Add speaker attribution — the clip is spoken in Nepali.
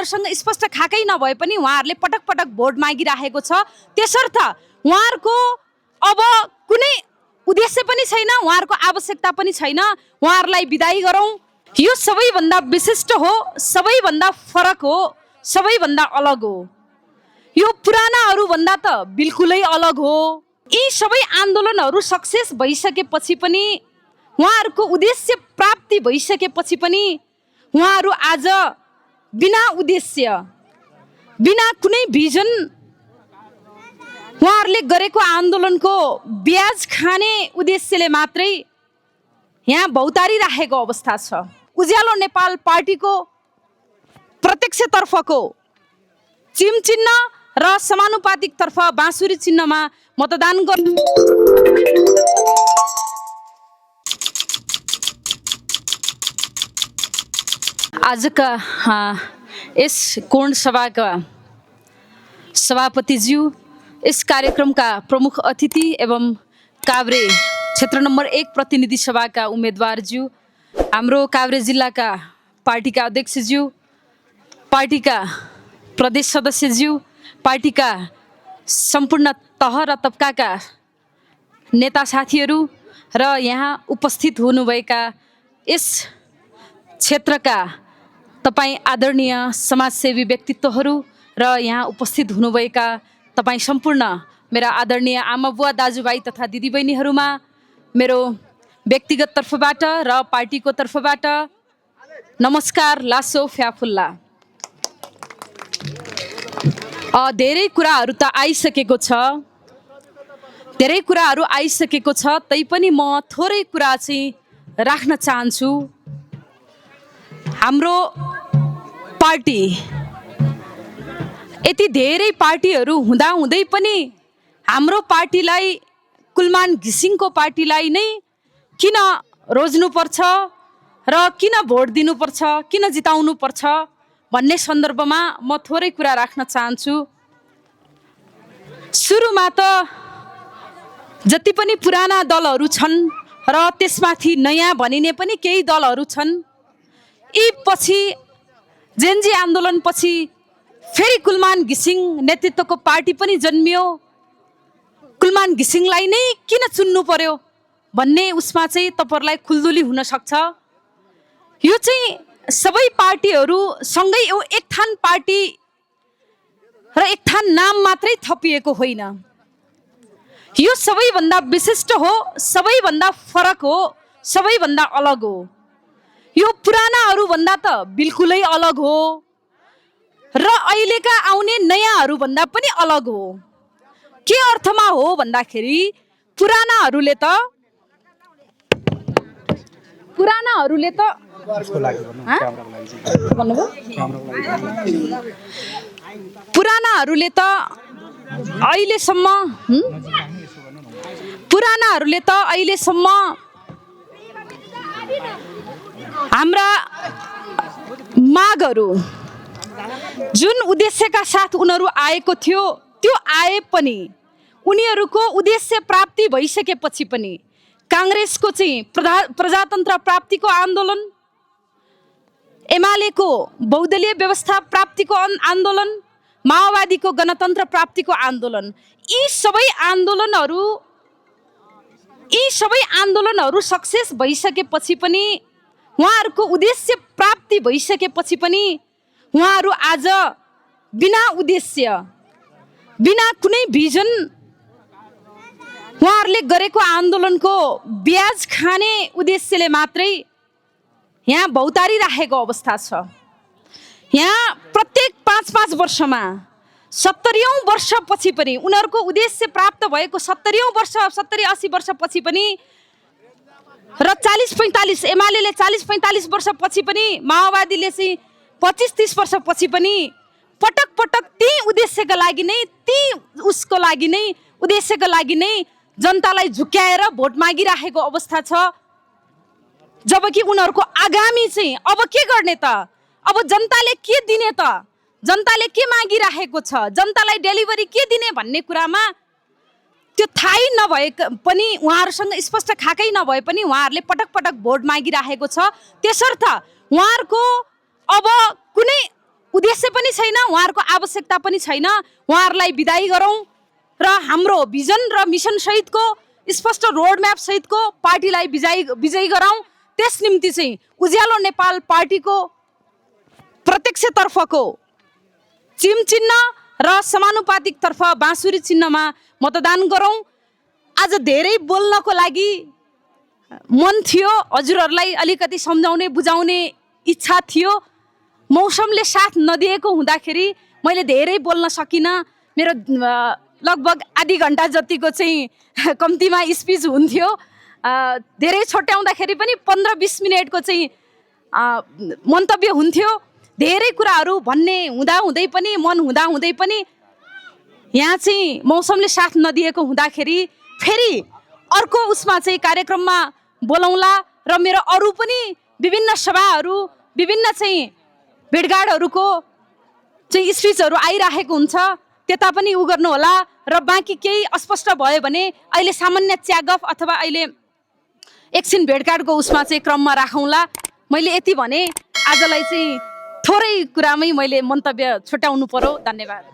Speaker 1: उहाँहरूसँग स्पष्ट खाकै नभए पनि उहाँहरूले पटक पटक भोट मागिराखेको छ। त्यसर्थ उहाँहरूको अब कुनै उद्देश्य पनि छैन, उहाँहरूको आवश्यकता पनि छैन। उहाँहरूलाई बिदाई गरौँ। यो सबैभन्दा विशिष्ट हो, सबैभन्दा फरक हो, सबैभन्दा अलग हो। यो पुरानाहरूभन्दा त बिल्कुलै अलग हो। यी सबै आन्दोलनहरू सक्सेस भइसकेपछि पनि, उहाँहरूको उद्देश्य प्राप्ति भइसकेपछि पनि उहाँहरू आज बिना उद्देश्य, बिना कुनै भिजन उहाँहरूले गरेको आन्दोलनको ब्याज खाने उद्देश्यले मात्रै यहाँ भौतारी राखेको अवस्था छ। उज्यालो नेपाल पार्टीको प्रत्यक्षतर्फको चिम चिन्ह र समानुपातिकतर्फ बाँसुरी चिन्हमा मतदान गर्नु। आजका यस कोण सभाका सभापतिज्यू, यस कार्यक्रमका प्रमुख अतिथि एवं काभ्रे क्षेत्र नम्बर 1 प्रतिनिधि सभाका उम्मेदवारज्यू, हाम्रो काभ्रे जिल्लाका पार्टीका अध्यक्षज्यू, पार्टीका प्रदेश सदस्यज्यू, पार्टीका सम्पूर्ण तह र तबकाका नेता साथीहरू र यहाँ उपस्थित हुनुभएका यस क्षेत्रका तपाईँ आदरणीय समाजसेवी व्यक्तित्वहरू र यहाँ उपस्थित हुनुभएका तपाईँ सम्पूर्ण मेरा आदरणीय आमाबुवा दाजुभाइ तथा दिदीबहिनीहरूमा मेरो व्यक्तिगत तर्फबाट र पार्टीको तर्फबाट नमस्कार, लासो फ्याफुल्ला। धेरै कुराहरू त आइसकेको छ, धेरै कुराहरू आइसकेको छ, तैपनि म थोरै कुरा चाहिँ राख्न चाहन्छु। हाम्रो पार्टी, यति धेरै पार्टीहरू हुँदाहुँदै पनि हाम्रो पार्टीलाई, कुलमान घिसिङको पार्टीलाई नै किन रोज्नुपर्छ र किन भोट दिनुपर्छ, किन जिताउनुपर्छ भन्ने सन्दर्भमा म थोरै कुरा राख्न चाहन्छु। सुरुमा त जति पनि पुराना दलहरू छन् र त्यसमाथि नयाँ भनिने पनि केही दलहरू छन्, यी पछि जेनजी आन्दोलनपछि फेरि कुलमान घिसिङ नेतृत्वको पार्टी पनि जन्मियो। कुलमान घिसिङलाई नै किन चुन्नु पर्यो भन्ने उसमा चाहिँ तपाईँहरूलाई खुल्दुली हुन सक्छ। यो चाहिँ सबै पार्टीहरू सँगै एक थान पार्टी र एक थान नाम मात्रै थपिएको होइन। यो सबैभन्दा विशिष्ट हो, सबैभन्दा फरक हो, सबैभन्दा अलग हो। यो पुरानाहरूभन्दा त बिल्कुलै अलग हो र अहिलेका आउने नयाँहरूभन्दा पनि अलग हो। के अर्थमा हो भन्दाखेरि पुरानाहरूले त अहिलेसम्म हाम्रा मागहरू जुन उद्देश्यका साथ उनीहरू आएको थियो, त्यो आए पनि उनीहरूको उद्देश्य प्राप्ति भइसकेपछि पनि काङ्ग्रेसको चाहिँ प्रजातन्त्र प्राप्तिको आन्दोलन, एमालेको बहुदलीय व्यवस्था प्राप्तिको आन्दोलन, माओवादीको गणतन्त्र प्राप्तिको आन्दोलन, यी सबै आन्दोलनहरू सक्सेस भइसकेपछि पनि, उहाँहरूको उद्देश्य प्राप्ति भइसकेपछि पनि उहाँहरू आज बिना उद्देश्य, बिना कुनै भिजन उहाँहरूले गरेको आन्दोलनको ब्याज खाने उद्देश्यले मात्रै यहाँ भौतारी राखेको अवस्था छ। यहाँ प्रत्येक 5-5 वर्षमा 70औं वर्षपछि पनि उनीहरूको उद्देश्य प्राप्त भएको 70औं वर्ष, 70-80 वर्षपछि पनि र 40-45 एमाले 40-45 वर्षपछि पनि, माओवादीले चाहिँ 25-30 वर्षपछि पनि पटक पटक त्यही उद्देश्यका लागि नै, उद्देश्यका लागि नै जनतालाई झुक्याएर भोट मागिराखेको अवस्था छ। जबकि उनीहरूको आगामी चाहिँ अब के गर्ने त, अब जनताले के दिने त, जनताले के मागिराखेको छ, जनतालाई डेलिभरी के दिने भन्ने कुरामा त्यो थाहै नभए पनि, उहाँहरूसँग स्पष्ट खाकै नभए पनि उहाँहरूले पटक पटक भोट मागिराखेको छ। त्यसर्थ उहाँहरूको अब कुनै उद्देश्य पनि छैन, उहाँहरूको आवश्यकता पनि छैन। उहाँहरूलाई बिदाई गरौँ र हाम्रो भिजन र मिसन सहितको स्पष्ट रोड म्याप सहितको पार्टीलाई विजयी गराउँ। त्यस निम्ति चाहिँ उज्यालो नेपाल पार्टीको प्रत्यक्षतर्फको चिम चिन्ह र समानुपातिक तर्फ बाँसुरी चिन्हमा मतदान गरौँ। आज धेरै बोल्नको लागि मन थियो, हजुरहरूलाई अलिकति सम्झाउने बुझाउने इच्छा थियो। मौसमले साथ नदिएको हुँदाखेरि मैले धेरै बोल्न सकिनँ। मेरो लगभग आधी घन्टा जतिको चाहिँ कम्तीमा स्पिच हुन्थ्यो। धेरै छोट्याउँदाखेरि पनि 15-20 मिनटको चाहिँ मन्तव्य हुन्थ्यो। धेरै कुराहरू भन्ने हुँदाहुँदै पनि, मन हुँदाहुँदै पनि यहाँ चाहिँ मौसमले साथ नदिएको हुँदाखेरि फेरि अर्को उसमा चाहिँ कार्यक्रममा बोलाउँला र मेरो अरू पनि विभिन्न सभाहरू, विभिन्न चाहिँ भेटघाटहरूको चाहिँ स्पिचहरू आइराखेको हुन्छ, त्यता पनि उ गर्नुहोला। र बाँकी केही अस्पष्ट भयो भने अहिले सामान्य च्यागफ अथवा अहिले एकछिन भेटघाटको उसमा चाहिँ क्रममा राखौँला। मैले यति भने, आजलाई चाहिँ थोरै कुरामै मैले मन्तव्य छुट्याउनु पर्यो। धन्यवाद।